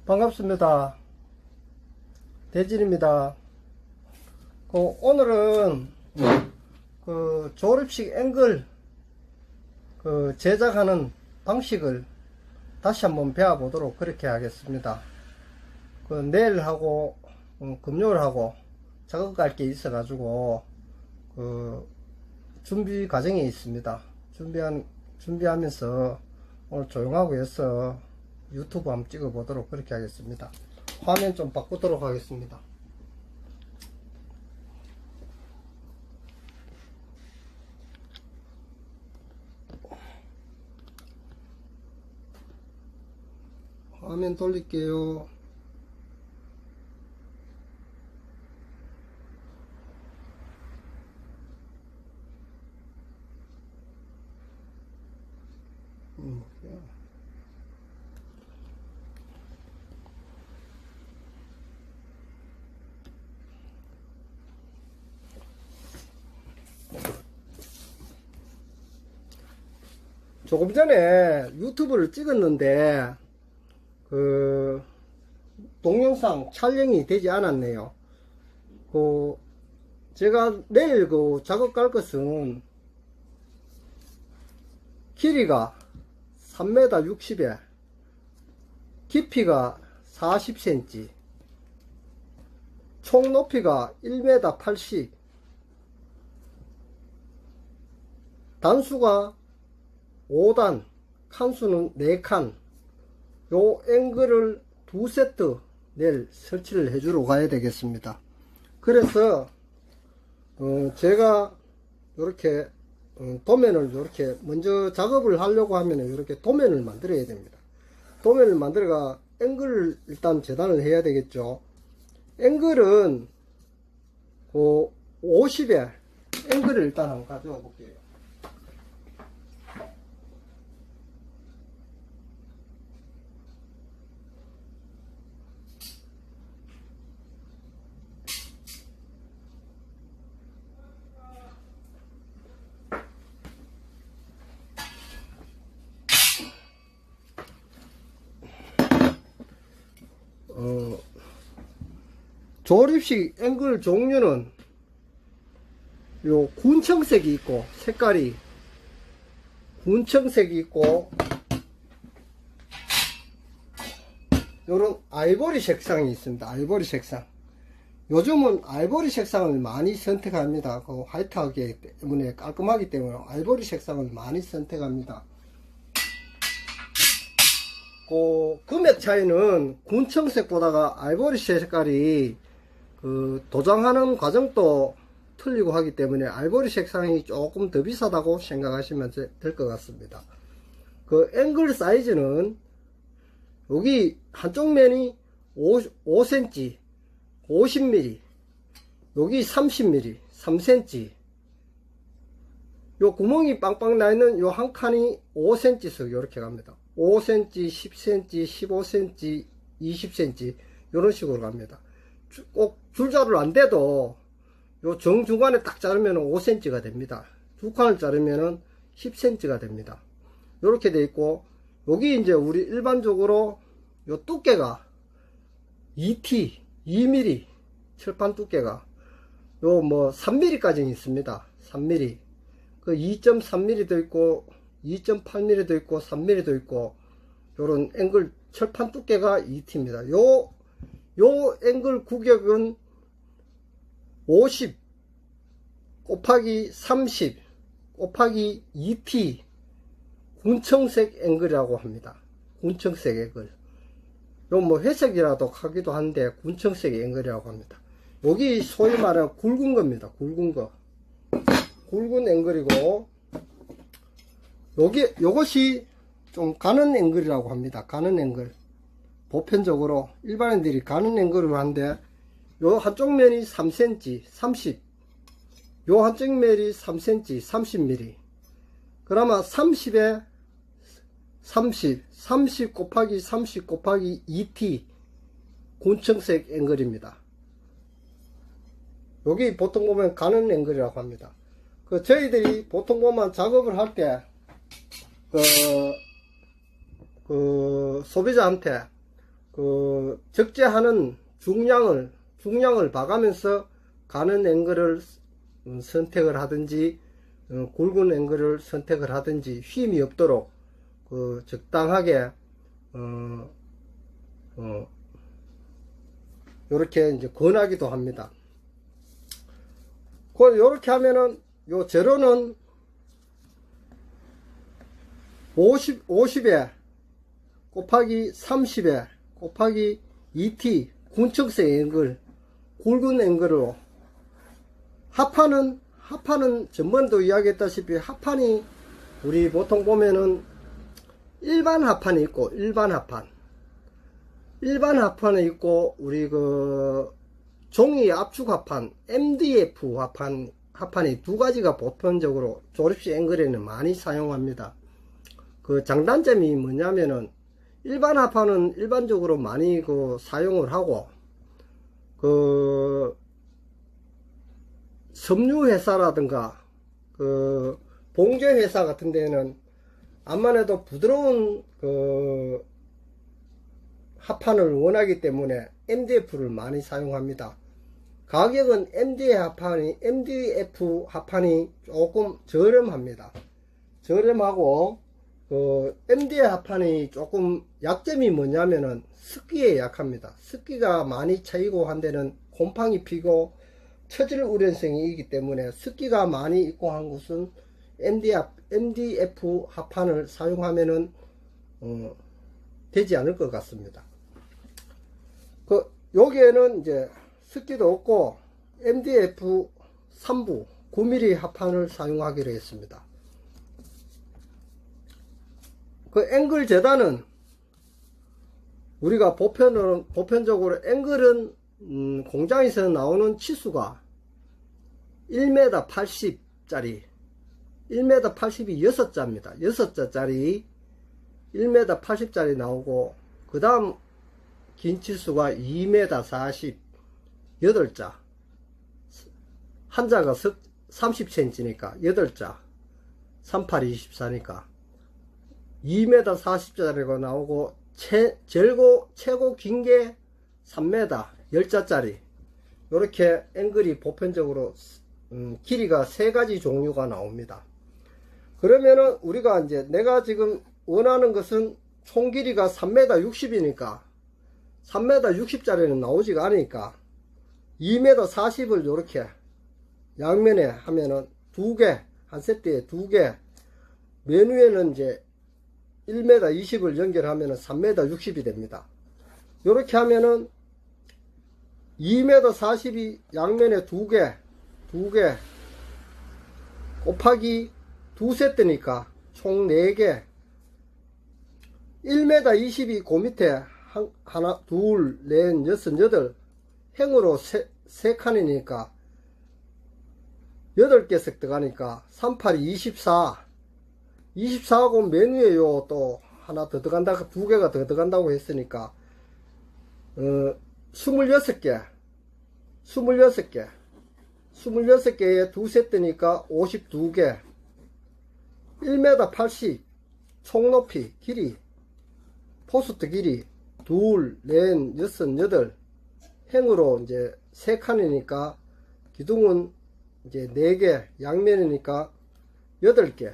반갑습니다. 대진입니다. 오늘은 조립식 앵글 제작하는 방식을 다시 한번 배워보도록 그렇게 하겠습니다. 내일하고 금요일하고 작업할 게 있어 가지고 준비 과정에 있습니다. 준비하면서 오늘 조용하고 해서 유튜브 한번 찍어 보도록 그렇게 하겠습니다. 화면 좀 바꾸도록 하겠습니다. 화면 돌릴게요. 조금 전에 유튜브를 찍었는데 동영상 촬영이 되지 않았네요. 제가 내일 작업 갈 것은 길이가 3m 60에 깊이가 40cm, 총 높이가 1m 80, 단수가 5단, 칸수는 4칸, 요 앵글을 2세트 내일 설치를 해주러 가야 되겠습니다. 그래서 제가 이렇게 도면을 이렇게 먼저 작업을 하려고 하면 이렇게 도면을 만들어야 됩니다. 도면을 만들어가 앵글을 일단 재단을 해야 되겠죠. 앵글은 50에 앵글을 일단 한번 가져와 볼게요. 조립식 앵글 종류는 요 군청색이 있고, 색깔이 군청색이 있고, 요런 아이보리 색상이 있습니다. 아이보리 색상. 요즘은 아이보리 색상을 많이 선택합니다. 화이트하기 때문에, 깔끔하기 때문에 아이보리 색상을 많이 선택합니다. 금액 차이는 군청색보다가 아이보리 색깔이 도장하는 과정도 틀리고 하기 때문에 아이보리 색상이 조금 더 비싸다고 생각하시면 될 것 같습니다. 앵글 사이즈는 여기 한쪽 면이 5cm, 50mm, 여기 30mm, 3cm, 요 구멍이 빵빵 나 있는 요 한 칸이 5cm씩 이렇게 갑니다. 5cm, 10cm, 15cm, 20cm 이런 식으로 갑니다. 꼭 줄자로 안 돼도 요 정중간에 딱 자르면 5cm가 됩니다. 두 칸을 자르면 10cm가 됩니다. 이렇게 돼 있고, 여기 이제 우리 일반적으로 요 두께가 2T, 2mm, 철판 두께가 요 3mm까지 있습니다. 3mm. 2.3mm도 있고 2.8mm도 있고 3mm도 있고, 요런 앵글 철판 두께가 2T입니다. 요 앵글 구격은 50 곱하기 30 곱하기 2T 군청색 앵글이라고 합니다. 군청색 앵글. 요 회색이라도 하기도 한데 군청색 앵글이라고 합니다. 여기 소위 말하는 굵은 겁니다. 굵은 거. 굵은 앵글이고, 요것이 좀 가는 앵글이라고 합니다. 가는 앵글. 보편적으로 일반인들이 가는 앵글을 하는데, 요 한쪽 면이 3cm, 30, 요 한쪽 면이 3cm, 30mm. 그러면 30에 30 곱하기 30 곱하기 2T 군청색 앵글입니다. 여기 보통 보면 가는 앵글이라고 합니다. 저희들이 보통 보면 작업을 할 때 소비자한테 적재하는 중량을 봐가면서 가는 앵글을 선택을 하든지 굵은 앵글을 선택을 하든지 휨이 없도록 적당하게 요렇게 이제 권하기도 합니다. 요렇게 하면은 요 제로는 50에 곱하기 30에 곱하기 2t 군청색 앵글 굵은 앵글로 합판은 전번도 이야기했다시피 합판이 우리 보통 보면은 일반 합판이 있고 일반 합판이 있고 우리 종이 압축 합판 MDF 합판이 두 가지가 보편적으로 조립식 앵글에는 많이 사용합니다. 장단점이 뭐냐면은 일반 합판은 일반적으로 많이 사용을 하고 섬유 회사라든가 봉제 회사 같은 데는 암만 해도 부드러운 합판을 원하기 때문에 MDF를 많이 사용합니다. 가격은 MDF 합판이 조금 저렴합니다. 저렴하고 MDF 합판이 조금 약점이 뭐냐면은 습기에 약합니다. 습기가 많이 차이고 한 데는 곰팡이 피고 처질 우려성이 있기 때문에 습기가 많이 있고 한 곳은 MDF 합판을 사용하면은 되지 않을 것 같습니다. 여기에는 이제 습기도 없고 MDF 3부 9mm 합판을 사용하기로 했습니다. 앵글 재단은 우리가 보편적으로 앵글은 공장에서 나오는 치수가 1m 80짜리 1m 80이 6자입니다. 6자짜리 1m 80짜리 나오고 그 다음 긴 치수가 2m 40 8자 한자가 30cm니까 8자 38, 24니까 2m 40짜리가 나오고 최고 긴 게 3m 10자짜리 이렇게 앵글이 보편적으로 길이가 3가지 종류가 나옵니다. 그러면은 우리가 이제 내가 지금 원하는 것은 총 길이가 3m 60이니까 3m 60짜리는 나오지가 않으니까 2m 40을 이렇게 양면에 하면은 한 세트에 2개 맨 위에는 이제 1m 20을 연결하면은 3m 60이 됩니다. 이렇게 하면은 2m 40이 양면에 2개 곱하기 2세트니까 총 4개 1m 20이 그 밑에 하나, 둘, 넷, 여섯, 여덟 행으로 3칸이니까 8개씩 들어가니까 38이 24 24하고 맨 위에 또 하나 더 들어간다 2개가 더 들어간다고 했으니까 26개 26개에 2세트니까 52개 1m 80 총높이 길이 포스트 길이 둘, 넷, 여섯, 여덟 행으로 이제 3칸이니까 기둥은 이제 4개 양면이니까 8개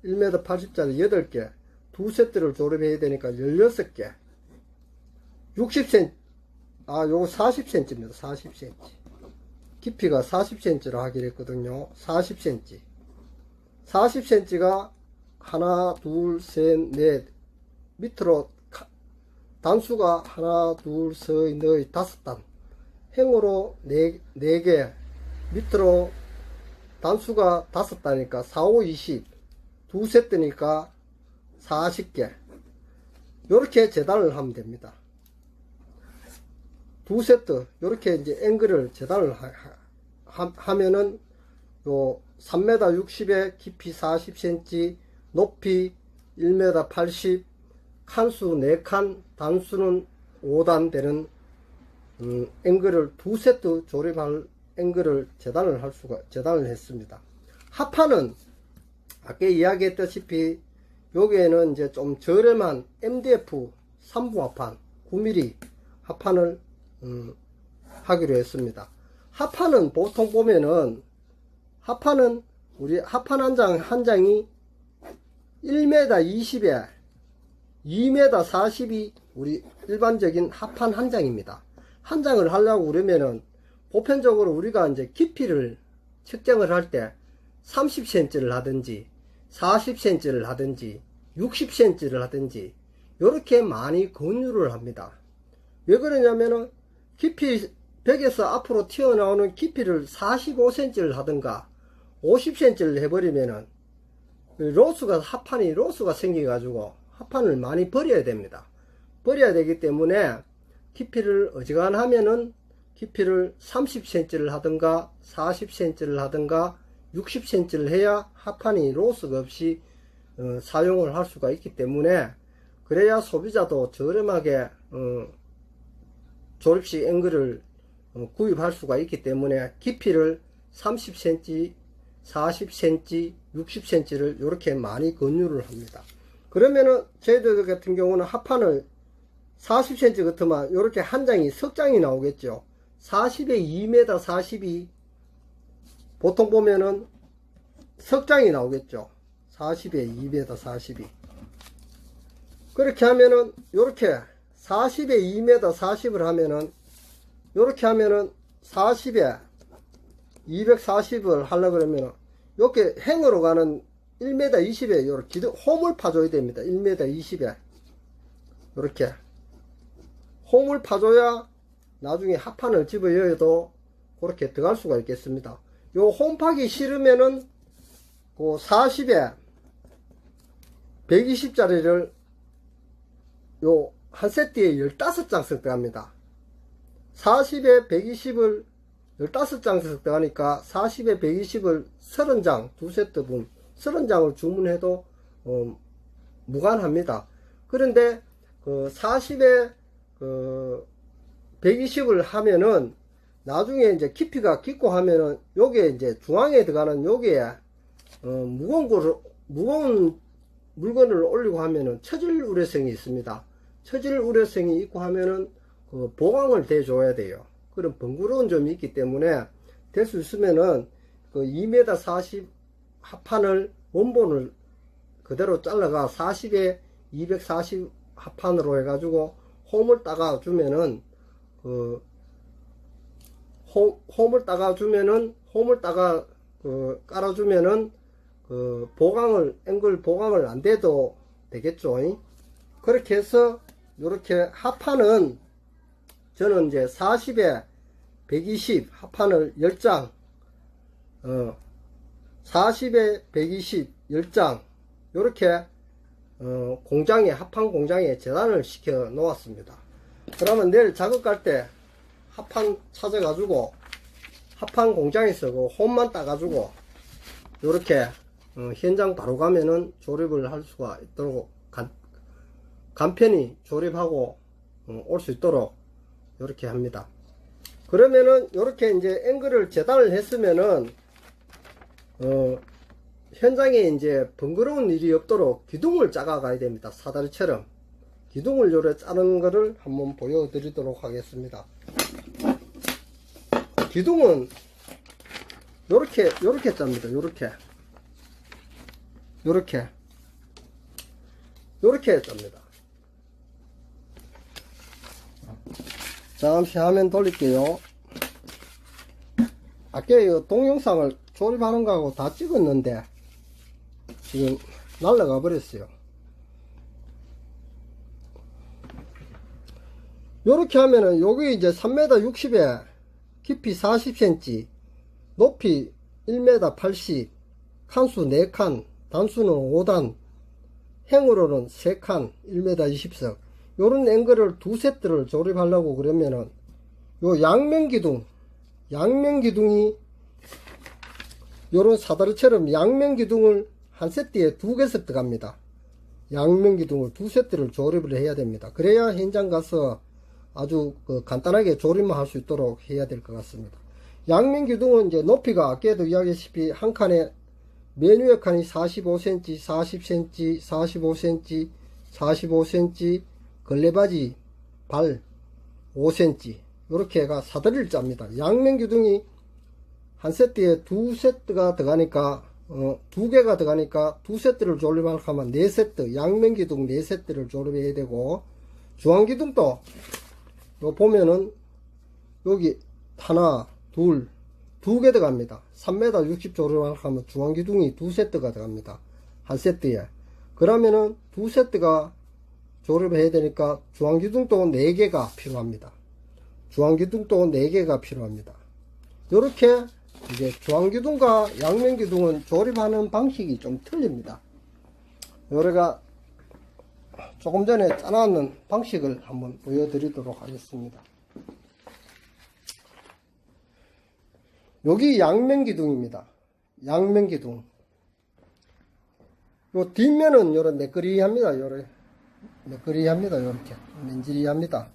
1m 80짜리 8개 2세트를 조립해야 되니까 16개 60cm 요거 40cm입니다 40cm 깊이가 40cm로 하기로 했거든요 40cm 40cm가 하나 둘 셋 넷 밑으로 단수가 하나 둘 셋 넷 다섯 단 행으로 4개 밑으로 단수가 5단이니까 4, 5, 20 2세트니까 40개 요렇게 재단을 하면 됩니다. 2세트 요렇게 이제 앵글을 재단을 하면은 요 3m 60에 깊이 40cm 높이 1m 80 칸수 4칸 단수는 5단 되는 앵글을 2세트 조립할 앵글을 재단을 했습니다. 합판은 아까 이야기했다시피 여기에는 이제 좀 저렴한 MDF 3부 합판 9mm 합판을 하기로 했습니다. 합판은 보통 보면은 합판은 우리 합판 한 장이 1m 20에 2m 40이 우리 일반적인 합판 한 장입니다. 한 장을 하려고 그러면은 보편적으로 우리가 이제 깊이를 측정을 할 때 30cm를 하든지 40cm를 하든지 60cm를 하든지 이렇게 많이 권유를 합니다. 왜 그러냐면은 깊이 벽에서 앞으로 튀어나오는 깊이를 45cm를 하든가 50cm를 해버리면은 합판이 로스가 생겨가지고 합판을 많이 버려야 됩니다. 버려야 되기 때문에 깊이를 어지간하면은 깊이를 30cm를 하든가 40cm를 하든가 60cm를 해야 합판이 로스가 없이 사용을 할 수가 있기 때문에, 그래야 소비자도 저렴하게 조립식 앵글을 구입할 수가 있기 때문에 깊이를 30cm, 40cm, 60cm를 이렇게 많이 권유를 합니다. 그러면은 저희들 같은 경우는 합판을 40cm 같으면 이렇게 한 장이 석 장이 나오겠죠. 40에 2m 40이 보통 보면은 석 장이 나오겠죠. 40에 2m 40이 그렇게 하면은 요렇게 40에 2m 40을 하면은 요렇게 하면은 40에 240을 하려고 그러면은 이렇게 행으로 가는 1m 20에 요렇게 홈을 파줘야 됩니다. 1m 20에 요렇게 홈을 파줘야 나중에 합판을 집어여도 그렇게 들어갈 수가 있겠습니다. 요 홈 파기 싫으면은 그 40에 120짜리를 요 한 세트에 15장씩 들어갑니다. 40에 120을 15장씩 들어가니까 40에 120을 30장 두 세트분 30장을 주문해도 무관합니다. 그런데 그 40에 120을 하면은 나중에 이제 깊이가 깊고 하면은 요게 이제 중앙에 들어가는 요게 무거운 물건을 올리고 하면은 처질 우려성이 있습니다. 처질 우려성이 있고 하면은 그 보강을 대줘야 돼요. 그런 번거로운 점이 있기 때문에 될 수 있으면은 그 2m 40 합판을 원본을 그대로 잘라가 40에 240 합판으로 해가지고 홈을 따가 주면은 그 홈을 따가 깔아주면은 그 앵글 보강을 안 돼도 되겠죠. 그렇게 해서 요렇게 합판은 저는 이제 40에 120 합판을 10장 40에 120 10장 요렇게 합판 공장에 재단을 시켜 놓았습니다. 그러면 내일 작업할 때 합판 찾아가지고 합판 공장에서 그 홈만 따가지고 요렇게 현장 바로 가면은 조립을 할 수가 있도록 간편히 조립하고 올 수 있도록 요렇게 합니다. 그러면은 요렇게 이제 앵글을 재단을 했으면은 현장에 이제 번거로운 일이 없도록 기둥을 짜가 가야 됩니다. 사다리처럼 기둥을 요래 짜는 거를 한번 보여드리도록 하겠습니다. 기둥은 요렇게 짭니다. 요렇게 짭니다. 잠시 화면 돌릴게요. 아까 이 동영상을 조립하는 거하고 다 찍었는데 지금 날라가 버렸어요. 요렇게 하면은 요게 이제 3m 60에 깊이 40cm 높이 1m 80 칸수 4칸 단수는 5단 행으로는 3칸 1m 20석 요런 앵글을 두 세트를 조립하려고 그러면은 요 양면기둥이 요런 사다리처럼 양면기둥을 한 세트에 2개씩 들어갑니다. 양면기둥을 두 세트를 조립을 해야 됩니다. 그래야 현장 가서 아주 간단하게 조립만 할 수 있도록 해야 될 것 같습니다. 양면기둥은 이제 높이가 아까도 이야기했다시피 한 칸에 맨 위에 칸이 45cm, 40cm, 45cm, 45cm 걸레바지 발 5cm 요렇게 해가 사다리를 짭니다. 양면 기둥이 한 세트에 두 세트가 들어가니까 2개가 들어가니까 두 세트를 조립하면 4세트, 양면 기둥 4세트를 조립해야 되고, 중앙 기둥도 요 보면은 여기 하나, 둘, 2개 들어갑니다. 3m 60 조립하면 중앙 기둥이 2세트가 들어갑니다. 한 세트에. 그러면은 2세트가 조립해야 되니까 중앙 기둥도 4개가 필요합니다. 중앙 기둥도 4개가 필요합니다. 요렇게 이제 중앙 기둥과 양면 기둥은 조립하는 방식이 좀 틀립니다. 요래가 조금 전에 짜놨는 방식을 한번 보여드리도록 하겠습니다. 여기 양면 기둥입니다. 양면 기둥. 요 뒷면은 요래 매끄리합니다. 요래 매끄리합니다. 요렇게 맨지리합니다.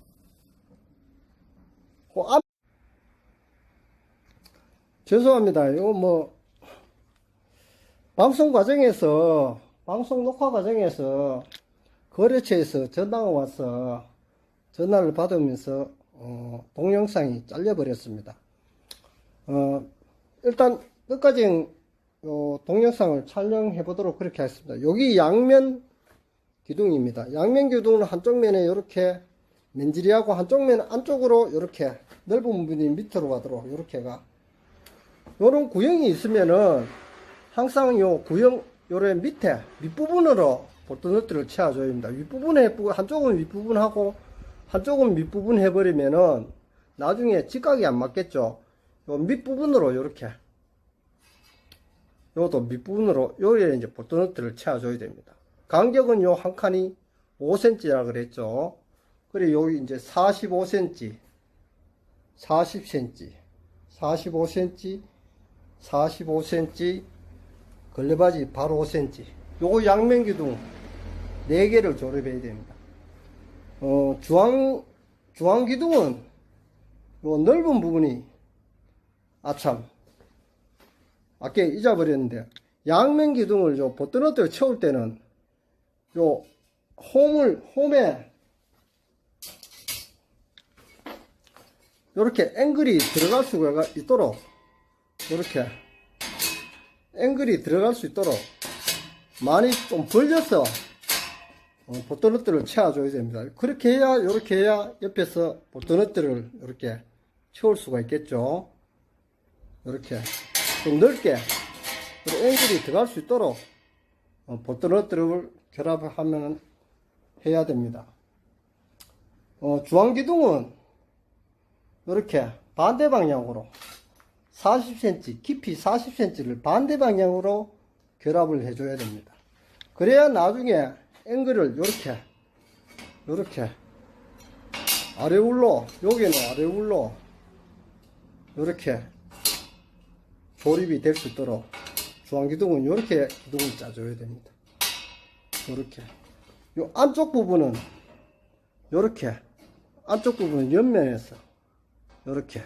죄송합니다. 이거 방송 녹화 과정에서 거래처에서 전화가 와서 전화를 받으면서 동영상이 잘려버렸습니다. 일단 끝까지 동영상을 촬영해 보도록 그렇게 하겠습니다. 여기 양면 기둥입니다. 양면 기둥은 한쪽 면에 이렇게 맨지리하고 한쪽 면 안쪽으로 이렇게 넓은 부분이 밑으로 가도록 이렇게가 요런 구형이 있으면은 항상 요 구형 요래 밑부분으로 볼트너트를 채워줘야 됩니다. 윗부분에 한쪽은 윗부분하고 한쪽은 밑부분 해버리면은 나중에 직각이 안 맞겠죠. 요 밑부분으로 요렇게 요것도 밑부분으로 요에 이제 볼트너트를 채워줘야 됩니다. 간격은 요 한 칸이 5cm라 그랬죠. 그리고 여기 이제 45cm 40cm 45cm 45cm 걸레바지 바로 5cm 요거 양면 기둥 4개를 조립해야 됩니다. 중앙 기둥은 요 넓은 부분이 아참 아까 잊어버렸는데 양면 기둥을 요 보트너트를 채울 때는 요 홈에 요렇게 앵글이 들어갈 수가 있도록 이렇게 앵글이 들어갈 수 있도록 많이 좀 벌려서 보트너트를 채워줘야 됩니다. 그렇게 해야 이렇게 해야 옆에서 보트너트를 이렇게 채울 수가 있겠죠. 이렇게 좀 넓게 앵글이 들어갈 수 있도록 보트너트를 결합하면 해야 됩니다. 중앙기둥은 이렇게 반대 방향으로 40cm 깊이 40cm를 반대 방향으로 결합을 해줘야 됩니다. 그래야 나중에 앵글을 요렇게 아래울로 여기는 아래울로 요렇게 조립이 될 수 있도록 중앙기둥은 요렇게 기둥을 짜줘야 됩니다. 요렇게 요 안쪽 부분은 요렇게 안쪽 부분은 옆면에서 요렇게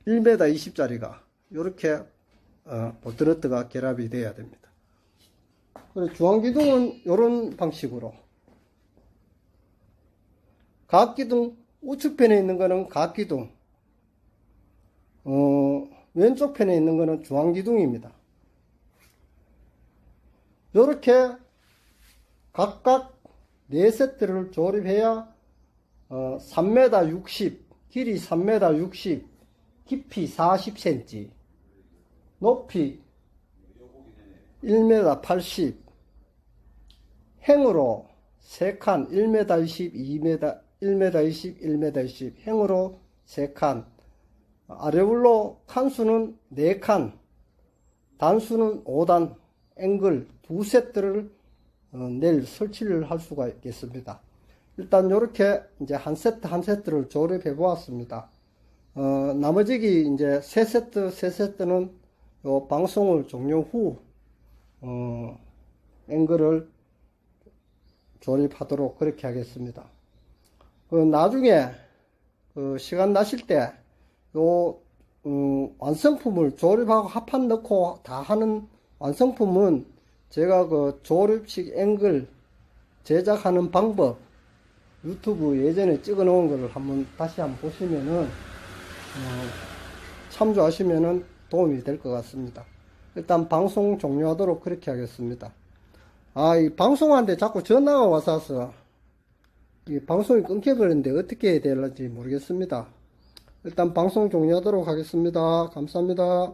1m 20짜리가 요렇게 보트너트가 결합이 돼야 됩니다. 그리고 중앙기둥은 요런 방식으로 각기둥 우측편에 있는 거는 각기둥 왼쪽 편에 있는 거는 중앙기둥입니다. 요렇게 각각 4세트를 조립해야 3m 60 길이 3m 60 깊이 40cm 높이 1m 80 행으로 3칸 1m 20 2m 1m 20 1m 20 행으로 3칸 아래울로 칸수는 4칸 단수는 5단 앵글 2세트를 내일 설치를 할 수가 있겠습니다. 일단 요렇게 이제 한 세트를 조립해 보았습니다. 나머지 이제 3세트는 요 방송을 종료 후 앵글을 조립하도록 그렇게 하겠습니다. 나중에 시간 나실 때 요 완성품을 조립하고 합판 넣고 다 하는 완성품은 제가 그 조립식 앵글 제작하는 방법 유튜브 예전에 찍어 놓은 거를 다시 한번 보시면은 참조하시면은 도움이 될 것 같습니다. 일단 방송 종료하도록 그렇게 하겠습니다. 이 방송하는데 자꾸 전화가 와서 이 방송이 끊겨버렸는데 어떻게 해야 될지 모르겠습니다. 일단 방송 종료하도록 하겠습니다. 감사합니다.